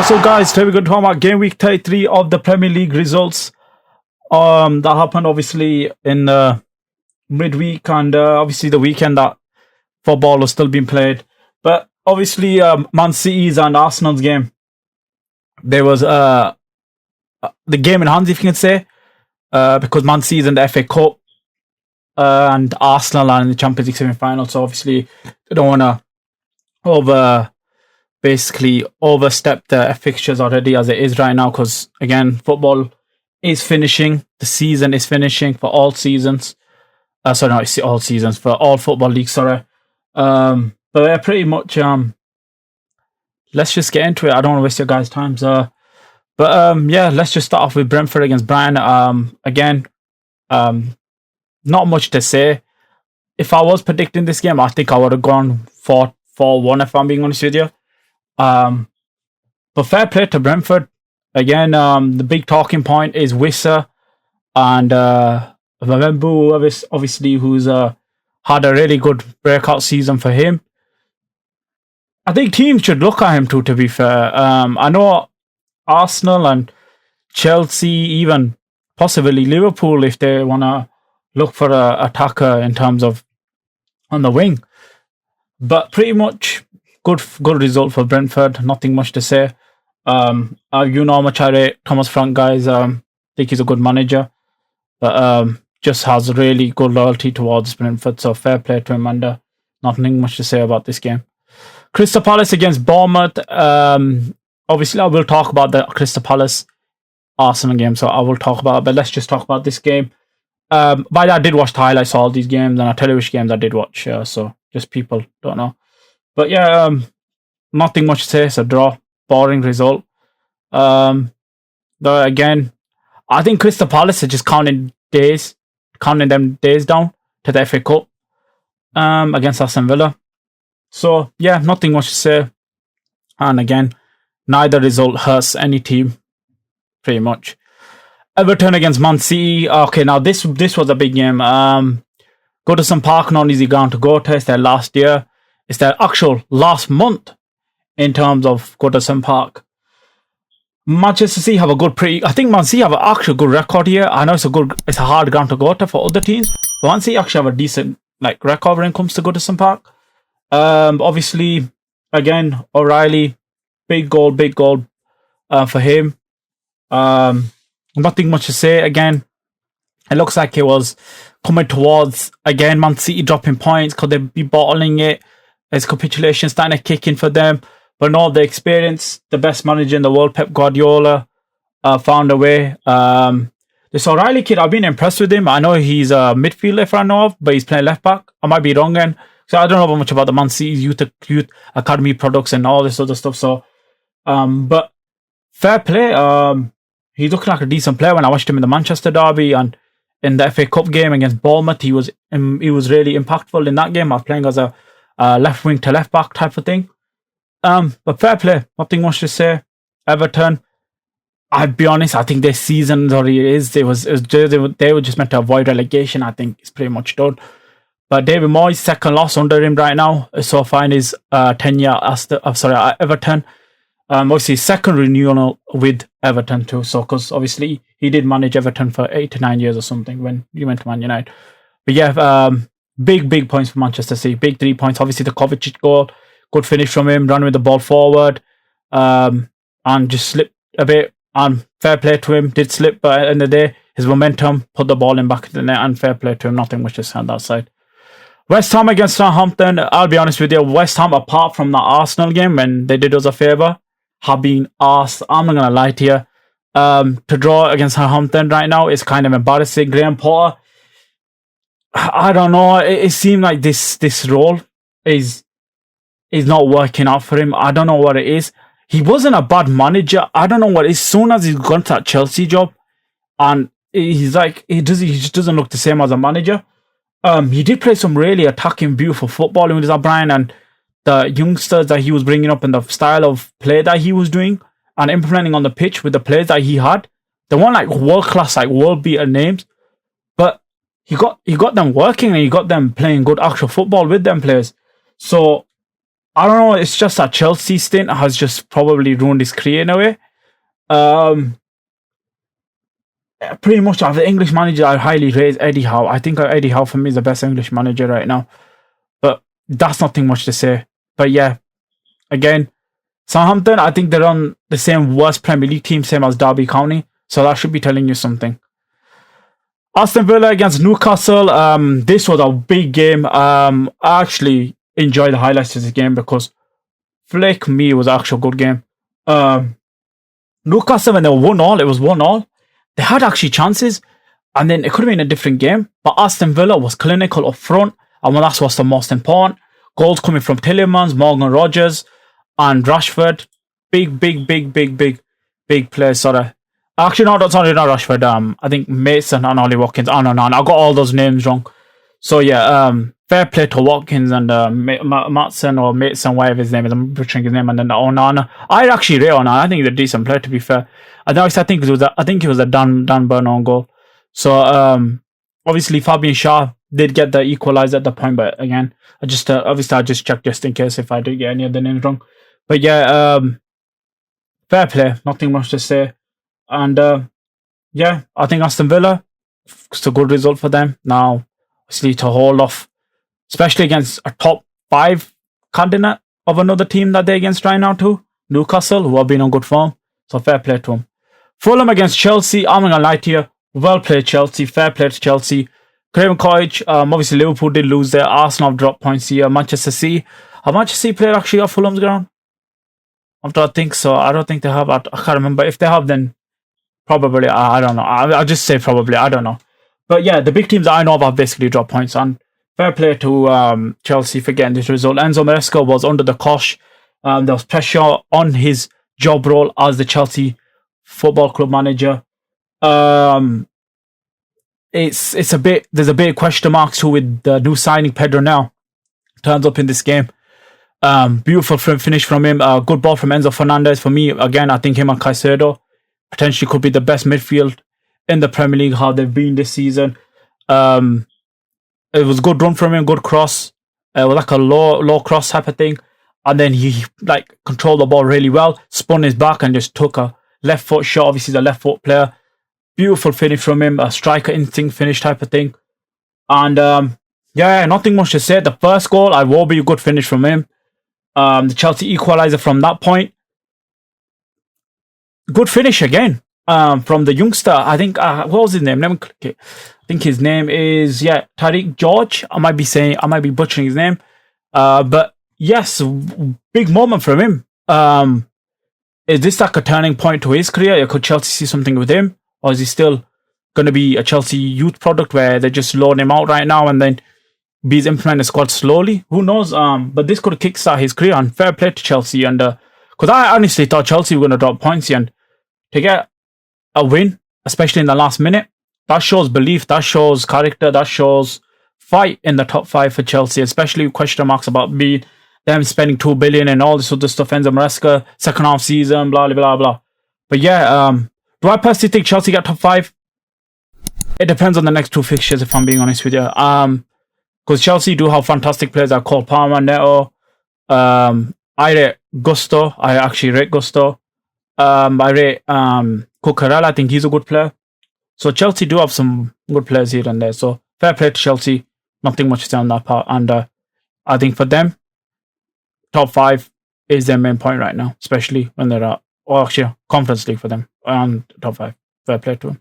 So guys, today we're going to talk about game week 33 of the Premier League results. That happened obviously in midweek and obviously the weekend that football was still being played. But obviously Man City's and Arsenal's game, there was the game in hands, if you can say, because Man City's in the FA Cup and Arsenal are in the Champions League semi-final. So obviously they don't want to overstep the fixtures already as it is right now, because again, football is finishing. The season is finishing for all seasons. Not all seasons, for all football leagues. But yeah, pretty much. Let's just get into it. I don't want to waste your guys' time. Yeah, let's just start off with Brentford against Brighton. Again, not much to say. If I was predicting this game, I think I would have gone 4-1 if I'm being honest with you. But fair play to Brentford. Again, the big talking point is Wissa and Mbembu, obviously, who's had a really good breakout season for him. I think teams should look at him too, to be fair. I know Arsenal and Chelsea, even possibly Liverpool, if they want to look for an attacker in terms of on the wing. But pretty much good result for Brentford. Nothing much to say. You know how much I rate Thomas Frank, guys. Think he's a good manager, but just has really good loyalty towards Brentford. So fair play to him, and nothing much to say about this game. Crystal Palace against Bournemouth. Obviously, I will talk about the Crystal Palace Arsenal game, so I will talk about it, but let's just talk about this game. But I did watch the highlights of all these games, and I'll tell you which games I did watch, so just people don't know. But yeah, nothing much to say. It's a draw. Boring result. Though again, I think Crystal Palace are just counting them days down to the FA Cup against Aston Villa. So yeah, nothing much to say. And again, neither result hurts any team, pretty much. Everton against Man City. Okay, now this was a big game. Goodison Park, not an easy ground to go to. It's their last year. It's their actual last month in terms of Goodison Park. Manchester City have I think Man City have an actual good record here. I know it's a hard ground to go to for other teams, but Man City actually have a decent record when it comes to Goodison Park. Obviously, again, O'Reilly, big goal for him. Nothing much to say. Again, it looks like it was coming towards, again, Man City dropping points. Could they be bottling it? Is capitulation starting to kick in for them? But no, the experience, the best manager in the world, Pep Guardiola, found a way. This O'Reilly kid, I've been impressed with him. I know he's a midfielder, if I know of, but he's playing left back. I might be wrong then. So I don't know much about the Man City youth academy products and all this other stuff. So, but fair play. He's looking like a decent player. When I watched him in the Manchester derby and in the FA Cup game against Bournemouth, he was really impactful in that game. I was playing as a left wing to left back type of thing. But fair play. Nothing much to say. Everton, I'll be honest, I think their season already is. They were just meant to avoid relegation. I think it's pretty much done. But David Moyes' second loss under him right now so far in his tenure at Everton. Obviously, second renewal with Everton too. So, because obviously he did manage Everton for 8 to 9 years or something when he went to Man United. But yeah, big points for Manchester City. Big 3 points. Obviously, the Kovacic goal, good finish from him, running with the ball forward, and just slipped a bit. And fair play to him. Did slip, but at the end of the day, his momentum put the ball in back in the net. And fair play to him. Nothing much to say on that side. West Ham against Southampton. I'll be honest with you, West Ham, apart from the Arsenal game when they did us a favour, have been asked. I'm not gonna lie to you. To draw against Southampton right now is kind of embarrassing. Graham Potter, I don't know. It seemed like this role is not working out for him. I don't know what it is. He wasn't a bad manager. I don't know what it is. As soon as he's gone to that Chelsea job, and he's like he just doesn't look the same as a manager. He did play some really attacking, beautiful football with O'Brien and the youngsters that he was bringing up and the style of play that he was doing and implementing on the pitch with the players that he had. They weren't like world class, like world beater names, but he got them working and he got them playing good actual football with them players. So I don't know. It's just that Chelsea stint has just probably ruined his career in a way. Um, Pretty much, the English manager I highly rate Eddie Howe. I think Eddie Howe for me is the best English manager right now. But that's nothing much to say. But yeah, again, Southampton, I think they're on the same worst Premier League team, same as Derby County. So that should be telling you something. Aston Villa against Newcastle. This was a big game. I actually enjoyed the highlights of this game because Flick me was actually a good game. Newcastle, when they were 1-1, it was 1-1. They had actually chances, and then it could have been a different game. But Aston Villa was clinical up front, and that's what's the most important. Goals coming from Tielemans, Morgan Rogers, and Rashford. Big players. Sorry. Actually, no, sorry, not Rashford. I think Mason and Ollie Watkins. Oh, no, I got all those names wrong. So, yeah, fair play to Watkins and Matson or Mason, whatever his name is. I'm butchering his name. And then Onana. I actually rate Onana. I think he's a decent player, to be fair. I think it was a Dan Burn on goal. So, obviously, Fabian Schär did get the equalizer at the point. But again, I just checked just in case if I did get any of the names wrong. But yeah, fair play. Nothing much to say. And yeah, I think Aston Villa, it's a good result for them. Now, obviously, to hold off, especially against a top 5 candidate of another team that they're against right now too, Newcastle, who have been on good form. So fair play to them. Fulham against Chelsea, I'm not going to lie to you. Well played, Chelsea. Fair play to Chelsea. Craven Cottage, obviously Liverpool did lose there. Arsenal have dropped points here. Manchester City. Have Manchester City played actually at Fulham's ground? I don't think so. I don't think they have. I can't remember. If they have, then probably. I don't know. I'll just say probably. I don't know. But yeah, the big teams that I know of have basically dropped points. And fair play to Chelsea for getting this result. Enzo Maresca was under the cosh. There was pressure on his job role as the Chelsea Football Club manager. It's a bit. There's a bit of question marks too with the new signing Pedro now. Turns up in this game. Beautiful finish from him. Good ball from Enzo Fernandez. For me, again, I think him and Caicedo potentially could be the best midfield in the Premier League, how they've been this season. It was a good run from him, good cross. It was like a low cross type of thing. And then he like controlled the ball really well, spun his back and just took a left foot shot. Obviously, he's a left foot player. Beautiful finish from him, a striker instinct finish type of thing. And yeah, nothing much to say. The first goal, I will be a good finish from him. The Chelsea equaliser from that point. Good finish again. From the youngster. I think what was his name? Let me click it. I think his name is Tariq George. I might be butchering his name. But yes, big moment from him. Is this like a turning point to his career? Could Chelsea see something with him? Or is he still going to be a Chelsea youth product where they just loan him out right now and then be implementing the squad slowly? Who knows? But this could kickstart his career, and fair play to Chelsea. And because I honestly thought Chelsea were going to drop points here, and to get a win, especially in the last minute, that shows belief, that shows character, that shows fight in the top 5 for Chelsea, especially with question marks about them spending 2 billion and all this other stuff. Enzo Maresca, second half season, blah blah blah. But yeah, do I personally think Chelsea get top 5? It depends on the next 2 fixtures, if I'm being honest with you. Because Chelsea do have fantastic players like Cole Palmer, Neto. I rate Gusto. I actually rate Gusto. I rate Cucurella. I think he's a good player. So Chelsea do have some good players here and there. So fair play to Chelsea. Nothing much to say on that part. And I think for them, top 5 is their main point right now, especially when they're at, or actually, Conference League for them. And top 5. Fair play to them.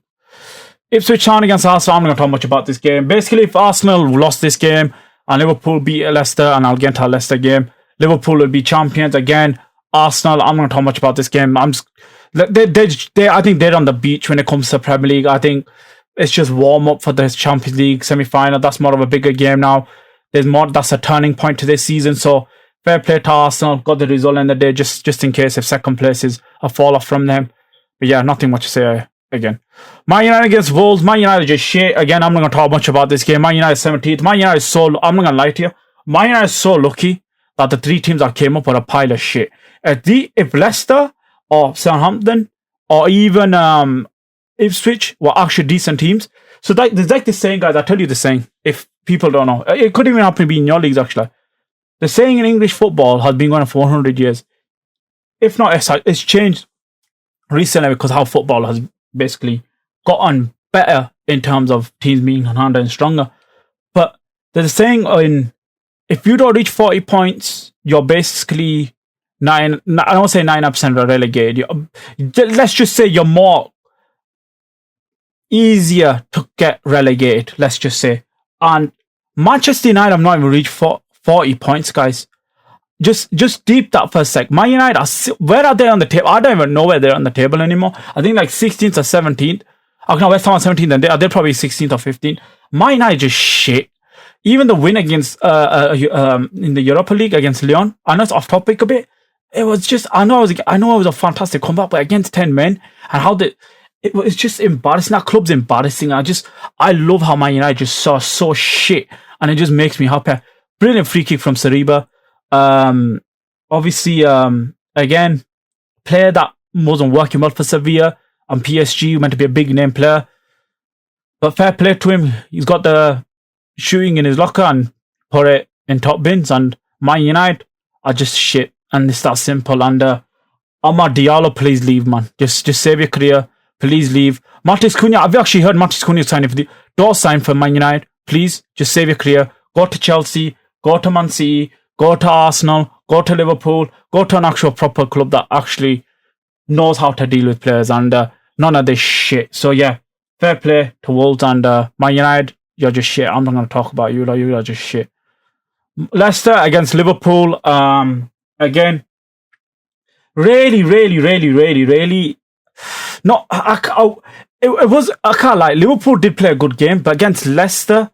Ipswich Town against Arsenal. I'm not going to talk much about this game. Basically, if Arsenal lost this game and Liverpool beat Leicester, and I'll get into a Leicester game, Liverpool will be champions again. Arsenal, I'm not going to talk much about this game. I think they're on the beach when it comes to Premier League. I think it's just warm up for the Champions League semi-final. That's more of a bigger game now. That's a turning point to this season. So fair play to Arsenal. Got the result in the day just in case if second place is a fall off from them. But yeah, nothing much to say again. Man United against Wolves. Man United just shit. Again, I'm not going to talk much about this game. Man United 17th. Man United is so... I'm not going to lie to you. Man United is so lucky that the 3 teams that came up were a pile of shit. If Leicester or Southampton or even Ipswich were actually decent teams. So there's like this saying, guys. I'll tell you the saying. If people don't know. It could even happen to be in your leagues, actually. The saying in English football has been going on for 100 years. If not, it's changed recently because how football has basically gotten better in terms of teams being harder and stronger. But there's a saying if you don't reach 40 points, you're basically I don't say 9% relegated. Let's just say you're more easier to get relegated, let's just say. And Manchester United have not even reached 40 points, guys. Just deep that for a sec. Man United, where are they on the table? I don't even know where they're on the table anymore. I think like 16th or 17th. Oh, no, West Ham 17th, and they're probably 16th or 15th. Man United just shit. Even the win against in the Europa League against Lyon, I know it's off topic a bit. It was just I know it was a fantastic comeback, but against 10 men and how it was just embarrassing. That club's embarrassing. I love how Man United just saw so shit, and it just makes me happy. Brilliant free kick from Saliba. Obviously, again, player that wasn't working well for Sevilla and PSG, meant to be a big name player. But fair play to him. He's got the shooting in his locker and put it in top bins. And Man United are just shit. And it's that simple. And Amad Diallo, please leave, man. Just save your career. Please leave. Matheus Cunha, I've actually heard Matheus Cunha signing for don't sign for Man United. Please, just save your career. Go to Chelsea. Go to Man City. Go to Arsenal. Go to Liverpool. Go to an actual proper club that actually knows how to deal with players. And none of this shit. So yeah, fair play to Wolves and Man United. You're just shit. I'm not going to talk about you. You are just shit. Leicester against Liverpool. Again, really. No, it was. I can't lie. Liverpool did play a good game, but against Leicester,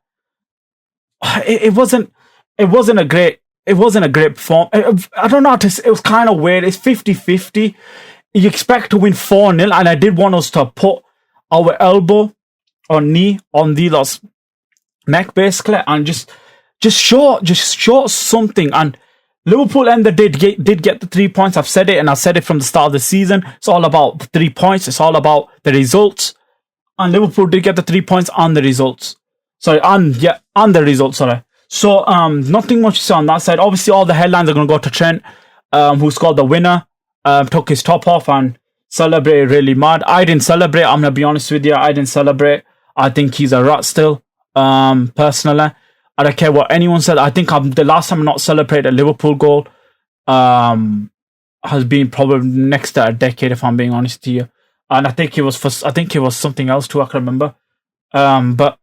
it wasn't a great. It wasn't a great perform. I don't know how to say. It was kind of weird. It's 50-50. You expect to win 4-0, and I did want us to put our elbow or knee on the last neck basically, and just show something. And Liverpool did get the 3 points. I've said it, and I said it from the start of the season. It's all about the 3 points. It's all about the results. And Liverpool did get the 3 points on the results. On the results. So nothing much to say on that side. Obviously, all the headlines are going to go to Trent, who scored the winner, took his top off and celebrated really mad. I didn't celebrate. I'm going to be honest with you. I didn't celebrate. I think he's a rat still, personally. I don't care what anyone said. I think the last time I not celebrated a Liverpool goal has been probably next to a decade, if I'm being honest to you. And I think it was something else too. I can remember. But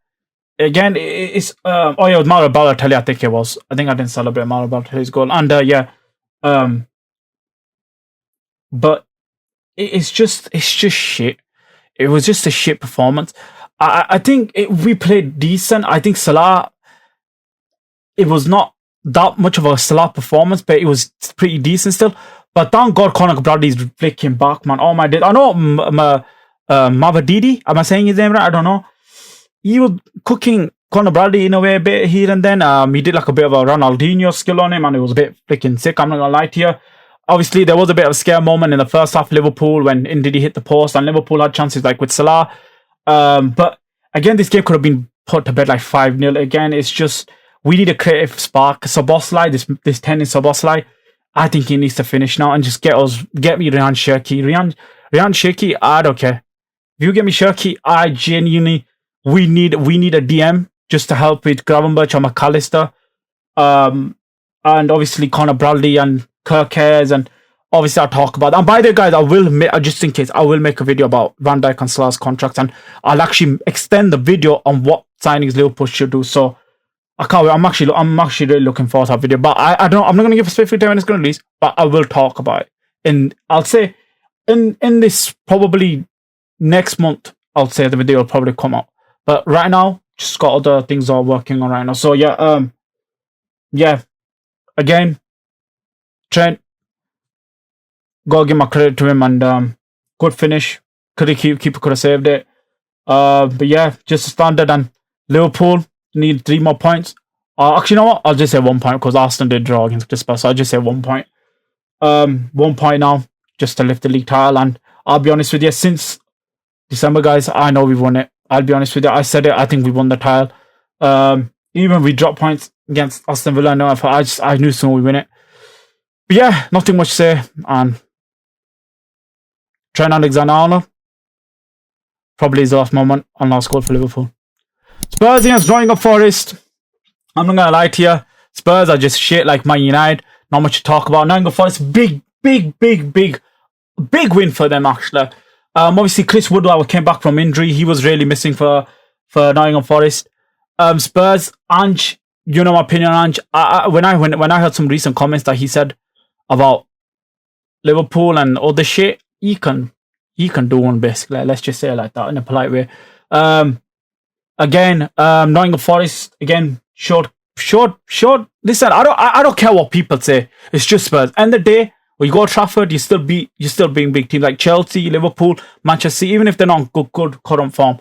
again, it's it was Mauro Balotelli. I think it was. I think I didn't celebrate Mauro Balotelli's goal. And but it's just shit. It was just a shit performance. I think we played decent. I think Salah. It was not that much of a Salah performance, but it was pretty decent still. But thank God Conor Bradley's flicking back, man. Oh my days. I know Mavadidi. Am I saying his name right? I don't know. He was cooking Conor Bradley in a way a bit here and then. He did like a bit of a Ronaldinho skill on him, and it was a bit freaking sick. I'm not gonna lie to you. Obviously, there was a bit of a scare moment in the first half of Liverpool when Ndidi hit the post, and Liverpool had chances like with Salah. But again, this game could have been put to bed like 5-0. Again, it's just we need a creative spark. Szoboszlai, this tennis Szoboszlai, I think he needs to finish now and just get me Ryan Cherki. Ryan Cherki, I don't care. If you get me Cherki, I genuinely we need a DM just to help with Gravenberch or McAllister. And obviously Conor Bradley and Kirk Ayres, and obviously I'll talk about that. And by the way, guys, I will just in case I will make a video about Van Dijk and Salah's contracts, and I'll actually extend the video on what signings Liverpool should do. So I can't wait. I'm actually really looking forward to that video. But I'm not going to give a specific time when it's going to release, but I will talk about it. And I'll say in this probably next month, I'll say the video will probably come out. But right now, just got other things I'm working on right now. So yeah, again, Trent, gotta give my credit to him, and good finish. Keeper could have saved it. But yeah, just standard. And Liverpool need 3 more points. Actually, you know what? I'll just say 1 point because Arsenal did draw against Crystal, so I'll just say 1 point. 1 point now, just to lift the league title. And I'll be honest with you, since December, guys, I know we've won it. I'll be honest with you. I said it. I think we won the title. Even we dropped points against Aston Villa. I knew soon we win it. But yeah, nothing much to say. And Trent Alexander-Arnold, probably his last moment on last goal for Liverpool. Spurs against Nottingham Forest. I'm not going to lie to you. Spurs are just shit like Man United. Not much to talk about. Nottingham Forest, big win for them, actually. Obviously, Chris Woodward came back from injury. He was really missing for Nottingham Forest. Spurs, Ange, you know my opinion on Ange. When I heard some recent comments that he said about Liverpool and all the shit, he can do one, basically. Let's just say it like that in a polite way. Again, Nottingham Forest, again, short. Listen, I don't care what people say. It's just Spurs. End of the day, when you go to Trafford, you're still being big teams like Chelsea, Liverpool, Manchester City, even if they're not good current form.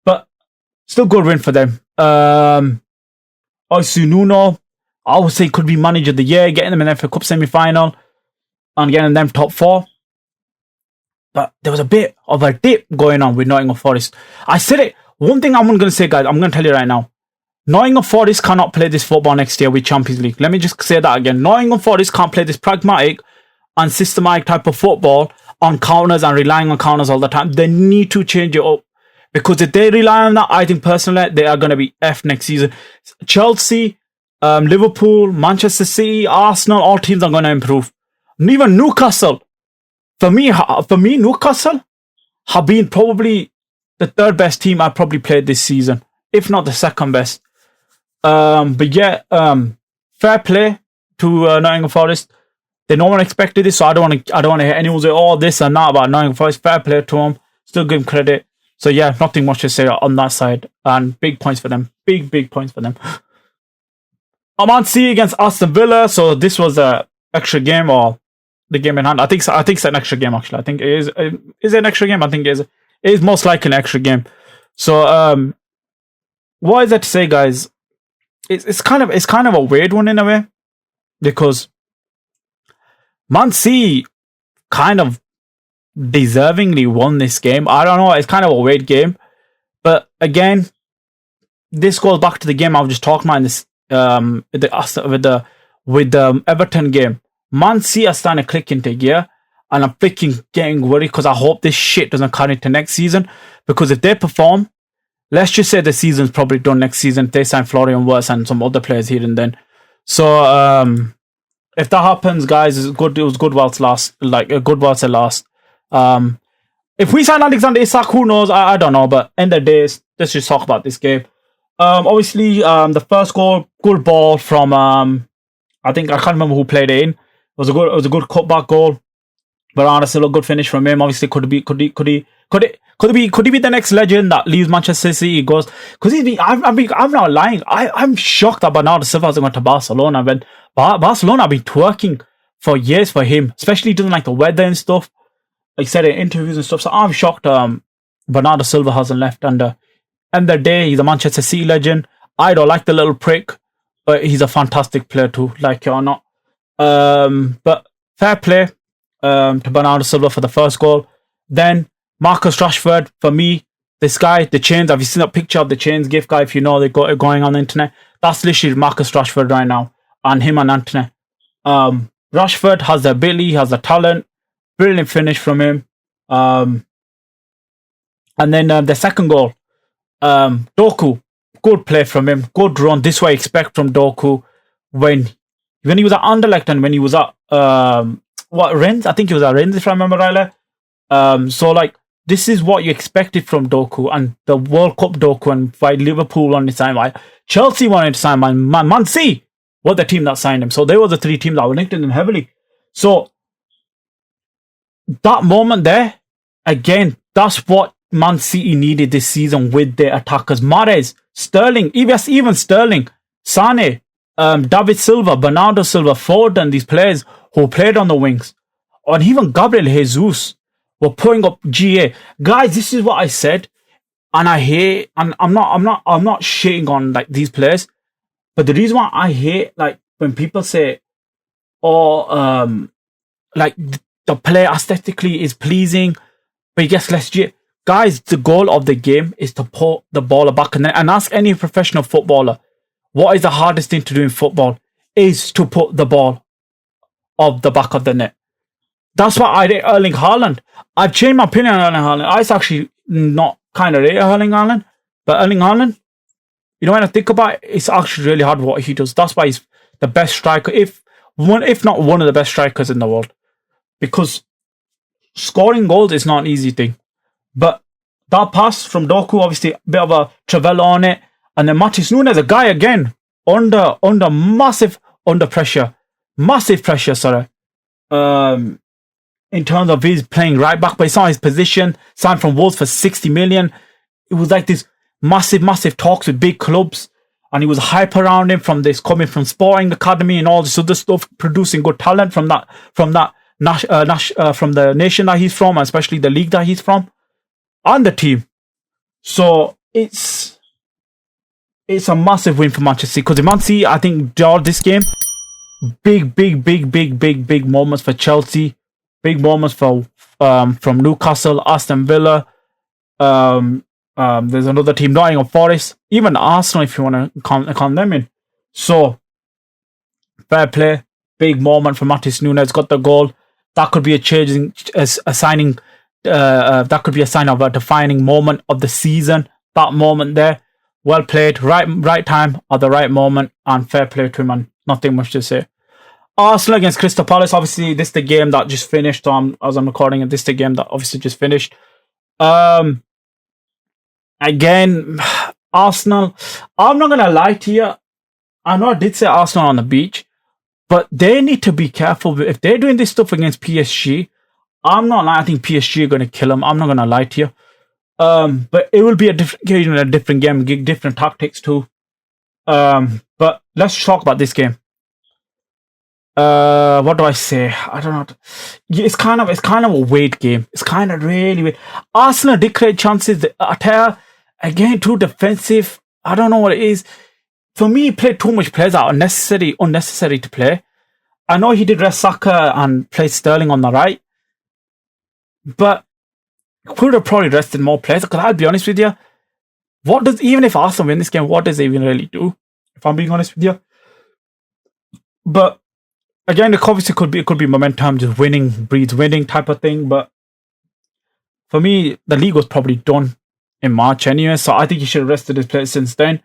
But still good win for them. Obviously Nuno, I would say could be manager of the year, getting them in the FA Cup semi-final and getting them top 4. But there was a bit of a dip going on with Nottingham Forest. I said it. One thing I'm going to say, guys, I'm going to tell you right now. Nottingham Forest cannot play this football next year with Champions League. Let me just say that again. Nottingham Forest can't play this pragmatic and systematic type of football on counters and relying on counters all the time. They need to change it up. Because if they rely on that, I think personally, they are going to be F next season. Chelsea, Liverpool, Manchester City, Arsenal, all teams are going to improve. And even Newcastle. For me, Newcastle have been probably the third best team I've probably played this season. If not the second best. But yeah, fair play to Nottingham Forest. No one expected this, so I don't want to hear anyone say, oh, this and that about Nottingham Forest. Fair play to them. Still give them credit. So yeah, nothing much to say on that side. And big points for them. Big points for them. Man City against Aston Villa. So this was a extra game or the game in hand. I think it's an extra game actually. I think it is. Is it an extra game? I think it is. It is most likely an extra game. So what is that to say, guys? It's kind of a weird one in a way because Man City kind of deservingly won this game. I don't know. It's kind of a weird game, but again, this goes back to the game I was just talking about in this with the Everton game. Man City are starting to click into gear, and I'm freaking getting worried because I hope this shit doesn't carry into next season. Because if they perform, let's just say the season's probably done next season. They sign Florian Wirtz and some other players here and then. So if that happens, guys, it's good. It was good whilst last, like a good whilst at last. If we sign Alexander Isak, who knows? I don't know. But end of the day, let's just talk about this game. Obviously, the first goal, good ball from I think I can't remember who played it in. It was a good cutback goal. But honestly, a good finish from him. Obviously, could he be the next legend that leaves Manchester City? Goes because I'm not lying. I'm shocked that Bernardo Silva hasn't went to Barcelona. When Barcelona have been twerking for years for him, especially doing like the weather and stuff. Like said in interviews and stuff. So I'm shocked. Bernardo Silva hasn't left. And end of the day, he's a Manchester City legend. I don't like the little prick, but he's a fantastic player too, like it or not. But fair play to Bernardo Silva for the first goal. Then Marcus Rashford, for me, this guy, the chains. Have you seen that picture of the chains gift guy? If you know, they got it going on the internet. That's literally Marcus Rashford right now, and him and Antony. Rashford has the ability, has the talent. Brilliant finish from him. And then the second goal, Doku, good play from him, good run. This is what I expect from Doku when he was at Anderlecht and when he was at Rennes. I think he was at Rennes if I remember rightly. So like this is what you expected from Doku and the World Cup Doku, and why Liverpool wanted to sign, why Chelsea wanted to sign Man City was the team that signed him. So they were the three teams that were linked in him heavily. So that moment there, again, that's what Man City needed this season with their attackers. Mahrez, Sterling, even Sterling, Sane, David Silva, Bernardo Silva, Foden, these players who played on the wings, and even Gabriel Jesus were putting up GA. Guys, this is what I said, and I hate, and I'm not shitting on like these players, but the reason why I hate like when people say, oh, like the player aesthetically is pleasing, but he gets less GA. Guys, the goal of the game is to put the ball back and ask any professional footballer, what is the hardest thing to do in football is to put the ball off the back of the net. That's why I rate Erling Haaland. I've changed my opinion on Erling Haaland. I was actually not kind of rate Erling Haaland, but Erling Haaland, you know, when I think about it, it's actually really hard what he does. That's why he's the best striker, if not one of the best strikers in the world. Because scoring goals is not an easy thing. But that pass from Doku, obviously a bit of a Travella on it, and then Matis Nunes, a guy again under pressure, massive pressure. Sorry, in terms of his playing right back, but it's not his position. Signed from Wolves for 60 million. It was like this massive talks with big clubs, and he was hype around him from this coming from Sporting Academy and all this other stuff, producing good talent from the nation that he's from, and especially the league that he's from, and the team. So it's a massive win for Manchester City, because Man City, I think, draw this game. Big moments for Chelsea. Big moments for from Newcastle, Aston Villa. There's another team, Nottingham Forest, even Arsenal, if you want to count them in. So fair play. Big moment for Matis Nunes. Got the goal. That could be a signing. That could be a sign of a defining moment of the season. That moment there, well played, right time at the right moment, and fair play to him. And nothing much to say. Arsenal against Crystal Palace. Obviously, this is the game that just finished. As I'm recording it, this is the game that obviously just finished. Again, Arsenal. I'm not gonna lie to you. I know I did say Arsenal on the beach, but they need to be careful if they're doing this stuff against PSG. I'm not lying. I think PSG are gonna kill them. I'm not gonna lie to you. But it will be a different game, different tactics too. But let's talk about this game. What do I say? I don't know. It's kind of a weird game. It's kind of really weird. Arsenal did create chances. Ateta, again, too defensive. I don't know what it is. For me, he played too much players out unnecessary to play. I know he did rest Saka and play Sterling on the right, but could have probably rested more players. Because I'll be honest with you, even if Arsenal win this game, what does it even really do? If I'm being honest with you, but again, it could be momentum, just winning breeds winning type of thing. But for me, the league was probably done in March anyway, so I think he should have rested his players since then.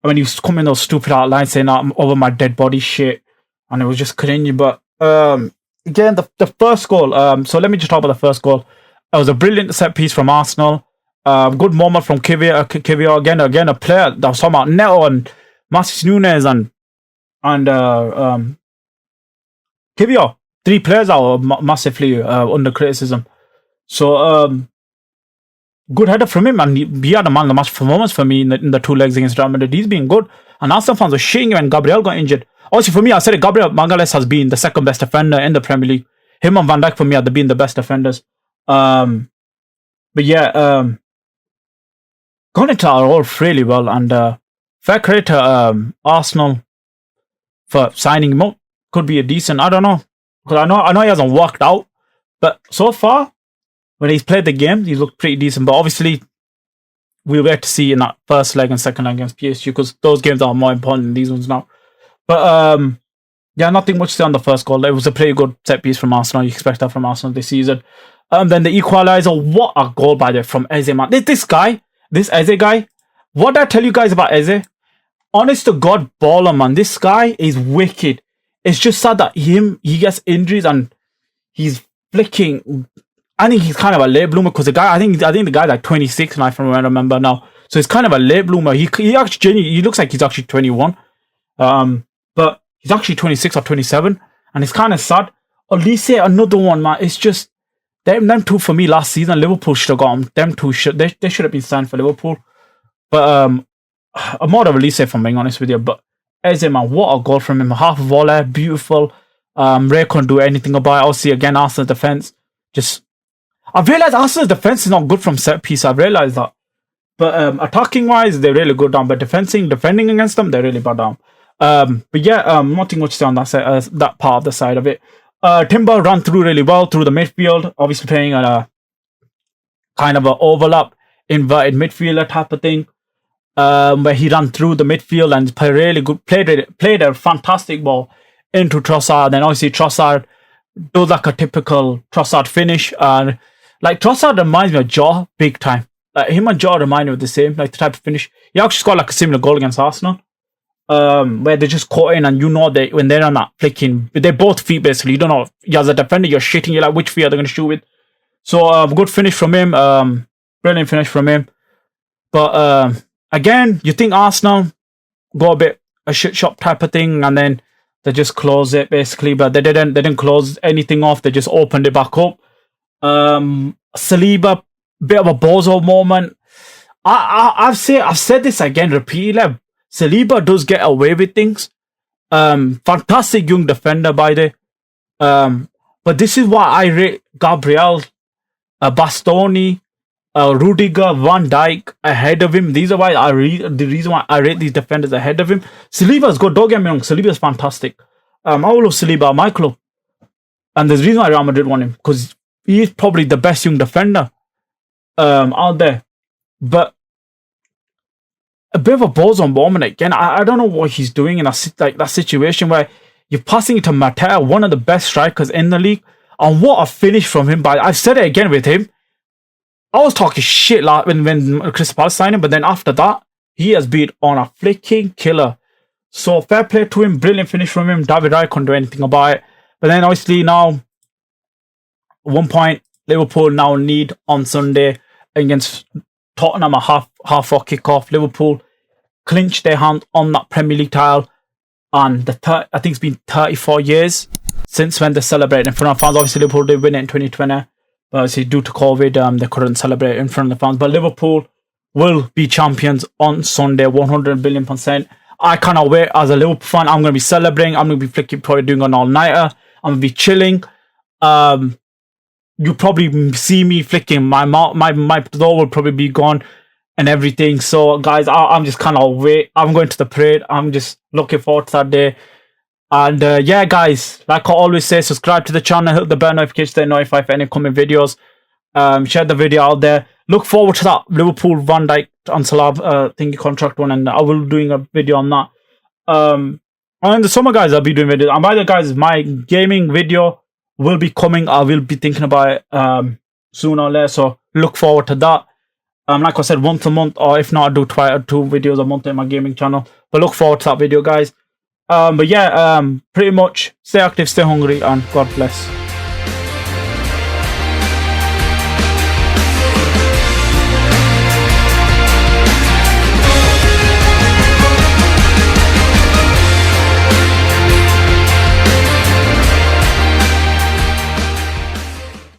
I mean, he was coming those stupid outlines saying I'm over my dead body shit, and it was just cringy. But again, the first goal. So let me just talk about the first goal. It was a brilliant set piece from Arsenal. Good moment from Kivia again a player that was talking about Neto and Matis Nunes and Kivia. 3 players that were massively under criticism. So good header from him, and he had a man of the match performance for me in the 2 legs against Real Madrid. He's been good, and Arsenal fans were shitting when Gabriel got injured. Obviously, for me, I said it, Gabriel Magalhaes has been the second best defender in the Premier League. Him and Van Dijk for me have been the best defenders. But yeah, gone into our role really well, and fair credit to Arsenal for signing him up. Could be a decent. I don't know, because I know he hasn't worked out, but so far when he's played the game, he's looked pretty decent. But obviously, we'll wait to see in that first leg and second leg against PSG, because those games are more important than these ones now. But yeah, nothing much to say on the first goal. It was a pretty good set piece from Arsenal. You expect that from Arsenal this season. Then the equaliser. What a goal by the from Eze, man. This Eze guy. What did I tell you guys about Eze? Honest to God, baller, man. This guy is wicked. It's just sad that he gets injuries and he's flicking. I think he's kind of a late bloomer, because I think the guy's like 26 now, from what I remember now. So he's kind of a late bloomer. He actually he looks like he's actually 21. But he's actually 26 or 27, and it's kind of sad. Olise, another one, man. It's just them two for me last season. Liverpool should have got them. Them two they should have been signed for Liverpool. But I'm more of Olise, if I'm being honest with you. But Eze, man, what a goal from him. Half volley, beautiful. Ray couldn't do anything about it. Obviously, again, Arsenal's defense. I've realised Arsenal's defense is not good from set piece. I've realised that. But attacking wise, they're really good down. But defending against them, they're really bad down. But yeah, nothing much to say on that part of the side of it. Timber ran through really well through the midfield, obviously playing a kind of an overlap, inverted midfielder type of thing. where he ran through the midfield and played a fantastic ball into Trossard. Then obviously Trossard does like a typical Trossard finish, and like Trossard reminds me of Jaw big time. Like him and Jaw remind me of the same, like the type of finish. He actually scored like a similar goal against Arsenal, where they just caught in, and you know that when they're on that flicking, they're both feet basically. You don't know, as a defender, you're shitting. You're like, which feet are they going to shoot with? So good finish from him. Brilliant finish from him. But again, you think Arsenal go a bit a shit shop type of thing, and then they just close it basically. But they didn't close anything off. They just opened it back up. Saliba, bit of a bozo moment. I've said this again repeatedly. Saliba does get away with things. Fantastic young defender by the. But this is why I rate Gabriel, Bastoni, Rudiger, Van Dijk ahead of him. These are why the reason why I rate these defenders ahead of him. Saliba's good. Don't get me wrong. Saliba's fantastic. I will love Saliba, my club, and there's a reason why Real Madrid want him, because he is probably the best young defender out there. But a bit of a bozo moment again. I don't know what he's doing in that situation where you're passing it to Mateta, one of the best strikers in the league, and what a finish from him. But I've said it again with him. I was talking shit like when Crystal Palace signed him, but then after that, he has been on a flicking killer. So fair play to him, brilliant finish from him. David Raya couldn't do anything about it. But then obviously now, 1 point, Liverpool now need on Sunday against Tottenham a half-hour kickoff. Liverpool clinched their hand on that Premier League title, and I think it's been 34 years since when they celebrated in front of fans. Obviously, Liverpool did win it in 2020, but obviously due to COVID, they couldn't celebrate in front of the fans. But Liverpool will be champions on Sunday, 100 billion%. I cannot wait. As a Liverpool fan, I'm going to be celebrating. I'm going to be flicking, probably doing an all-nighter. I'm going to be chilling. You probably see me flicking. My door will probably be gone and everything. So, guys, I'm just kind of wait. I'm going to the parade. I'm just looking forward to that day. And yeah, guys, like I always say, subscribe to the channel, hit the bell notification to stay notified for any coming videos. Share the video out there. Look forward to that Liverpool Van Dijk and Salah thingy contract one, and I will be doing a video on that. And in the summer, guys, I'll be doing videos. And by the way, guys, my gaming video will be coming. I will be thinking about it sooner or later, so look forward to that. Like I said, once a month, or if not, I'll do 2 videos a month on my gaming channel. But look forward to that video, guys. But yeah, pretty much stay active, stay hungry, and God bless.